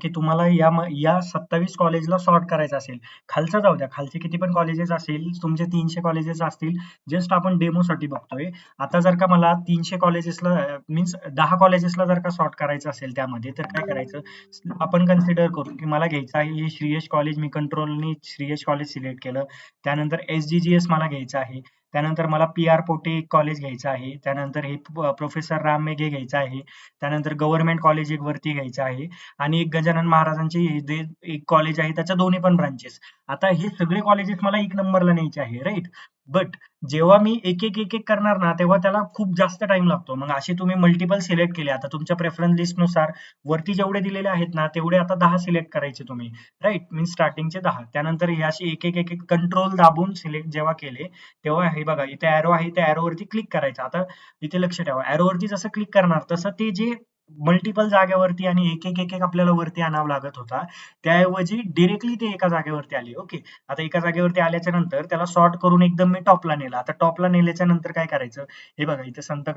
की तुम्हाला या 27 कॉलेजला सॉर्ट करायचं असेल, खालचं जाऊ द्या, खालचे किती पण कॉलेजेस असतील, तुमचे 300 कॉलेजेस असतील, जस्ट आपण डेमोसाठी बघतोय. आता जर का मला 300 कॉलेजेसला मीन्स 10 कॉलेजेसला जर का सॉर्ट करायचं असेल त्यामध्ये, तर काय करायचं, आपण कन्सिडर करू की मला घ्यायचं आहे हे श्रीयश कॉलेज, मी कंट्रोलनी श्रीयश कॉलेज सिलेक्ट केलं. त्यानंतर SGGS मला घ्यायचं आहे. त्यानंतर मला PR पोटे एक कॉलेज घ्यायचं आहे. त्यानंतर हे प्रोफेसर राम मेघे घ्यायचं आहे. त्यानंतर गव्हर्नमेंट कॉलेज एक वरती घ्यायचं आहे आणि एक गजानन महाराजांचे एक कॉलेज आहे, त्याच्या दोन्ही पण ब्रांचेस. आता हे सगळे कॉलेजेस मला एक नंबरला न्यायचे आहे, राईट. बट जेव्हा मी एक एक एक एक करणार ना, तेव्हा त्याला खूप जास्त टाइम लागतो. मग असे तुम्ही मल्टिपल सिलेक्ट केले, आता तुमच्या प्रेफरन्स लिस्टनुसार वरती जेवढे दिलेले आहेत ना, तेवढे आता 10 सिलेक्ट करायचे तुम्ही, राईट. मीन्स स्टार्टिंगचे 10. त्यानंतर हे असे एक एक एक एक कंट्रोल दाबून सिलेक्ट जेव्हा केले, तेव्हा हे बघा इथे एरो आहे, त्या एरोवरती क्लिक करायचं. आता इथे लक्ष ठेवा, एरोवरती जसं क्लिक करणार तसं ते जे मल्टिपल जागेवरती आणि एक एक एक एक आपल्याला वरती आणावं लागत होता, त्याऐवजी डिरेक्टली ते एका जागेवरती आले. ओके. आता एका जागेवरती आल्याच्या नंतर त्याला सॉर्ट करून एकदम मी टॉपला नेला. आता टॉपला नेल्याच्या नंतर काय करायचं, हे बघा इथे संत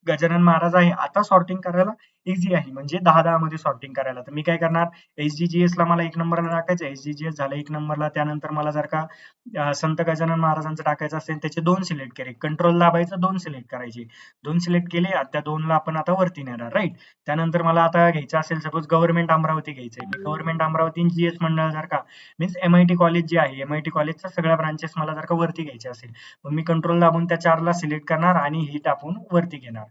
गजानन महाराज आहे. आता सॉर्टिंग करायला इझी आहे, म्हणजे 10-10 मध्ये सॉर्टिंग करायला. तर मी काय करणार, SGGS ला मला 1 नंबरला टाकायचं, SGGS झालं 1 नंबरला. त्यानंतर मला जर का संत गजानन महाराजांचं टाकायचं असेल, त्याचे 2 सिलेक्ट केले, कंट्रोल दाबायचं, 2 सिलेक्ट करायचे, 2 सिलेक्ट केले, त्या 2 ला आपण आता वरती नेणार, राईट. त्यानंतर मला आता घ्यायचं असेल सपोज गव्हर्नमेंट अमरावती घ्यायचंय, मी गव्हर्नमेंट अमरावती GS मंडळ जर का मीन्स MIT कॉलेज जे आहे, MIT कॉलेजच्या सगळ्या ब्रांचेस मला जर का वरती घ्यायचे असेल, मग मी कंट्रोल दाबून त्या 4 ला सिलेक्ट करणार आणि ही टाकून वरती घेणार.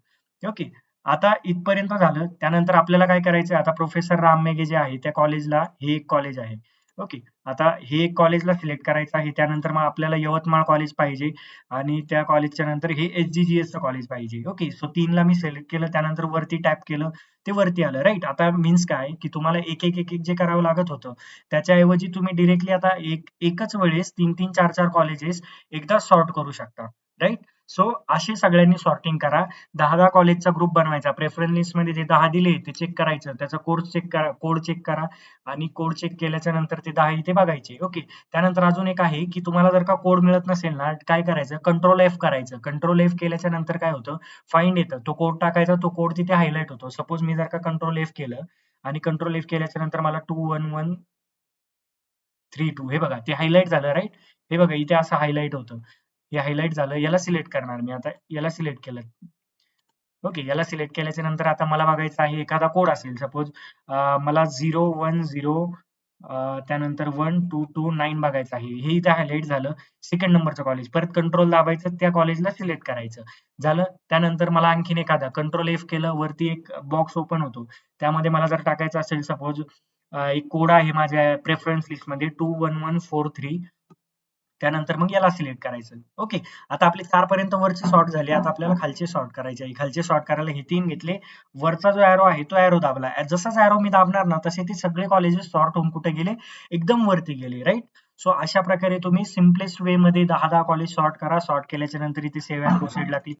ओके. आता इथपर्यंत झालं. त्यानंतर आपल्याला काय करायचं, आता प्रोफेसर राम मेघे जे आहे त्या कॉलेजला हे एक कॉलेज आहे. ओके. आता हे एक कॉलेजला सिलेक्ट करायचं आहे. त्यानंतर मग आपल्याला यवतमाळ कॉलेज पाहिजे आणि त्या कॉलेजच्या नंतर हे SGGS चं कॉलेज पाहिजे. ओके. सो 3 ला मी सिलेक्ट केलं. त्यानंतर वरती टॅप केलं, ते वरती आलं, राईट. आता मीन्स काय, की तुम्हाला एक एक एक एक जे करावं लागत होतं, त्याच्याऐवजी तुम्ही डिरेक्टली आता एकच वेळेस 3-3, 4-4 कॉलेजेस एकदा सॉर्ट करू शकता, राईट. सो असे सगळ्यांनी सॉर्टिंग करा. 10-10 कॉलेजचा ग्रुप बनवायचा. प्रेफरन्स लिस्टमध्ये जे 10 दिले ते चेक करायचं. त्याचा कोड चेक करा आणि कोड चेक केल्याच्या नंतर ते 10 इथे बघायचे. ओके. त्यानंतर अजून एक आहे, की तुम्हाला जर का कोड मिळत नसेल ना, काय करायचं, कंट्रोल F करायचं. कंट्रोल F केल्याच्या नंतर काय होतं, फाइंड येतं. तो कोड टाकायचा, तो कोड तिथे हायलाइट होतो. सपोज मी जर का कंट्रोल F केलं आणि कंट्रोल F केल्याच्या नंतर मला 21132 हे बघा ते हायलाइट झालं, राईट. हे बघा इथे असं हायलाइट होतं. हे हायलाइट झालं. याला सिलेक्ट करणार मी आता. याला सिलेक्ट केलं. ओके. याला सिलेक्ट केल्याच्या नंतर आता मला बघायचं आहे एखादा कोड असेल सपोज मला 010 त्यानंतर 1229 बघायचं आहे. हे इथे हायलाइट झालं. सेकंड नंबरचं कॉलेज. परत कंट्रोल दाबायचं, त्या कॉलेजला सिलेक्ट करायचं. झालं. त्यानंतर मला आणखीन एखादा कंट्रोल F केलं, वरती एक बॉक्स ओपन होतो. त्यामध्ये मला जर टाकायचं असेल सपोज एक कोड आहे माझ्या प्रेफरन्स लिस्टमध्ये 21143. त्यानंतर मग याला सिलेक्ट करायचं. ओके. आता आपले 4 पर्यंत वरचे सॉर्ट झाले. आता आपल्याला खालचे सॉर्ट करायचे आहे. खालचे सॉर्ट करायला हे 3 घेतले. वरचा जो एरो आहे तो एरो दाबला. जसाच एरो मी दाबणार ना, तसे ते सगळे कॉलेजेस सॉर्ट होऊन कुठे गेले, एकदम वरती गेले, राईट. सो अशा प्रकारे तुम्ही सिम्पलेस्ट वे मध्ये 10-10 कॉलेज सॉर्ट करा. सॉर्ट केल्याच्या नंतर इथे सेव्ह अँड प्रोसीड ला क्लिक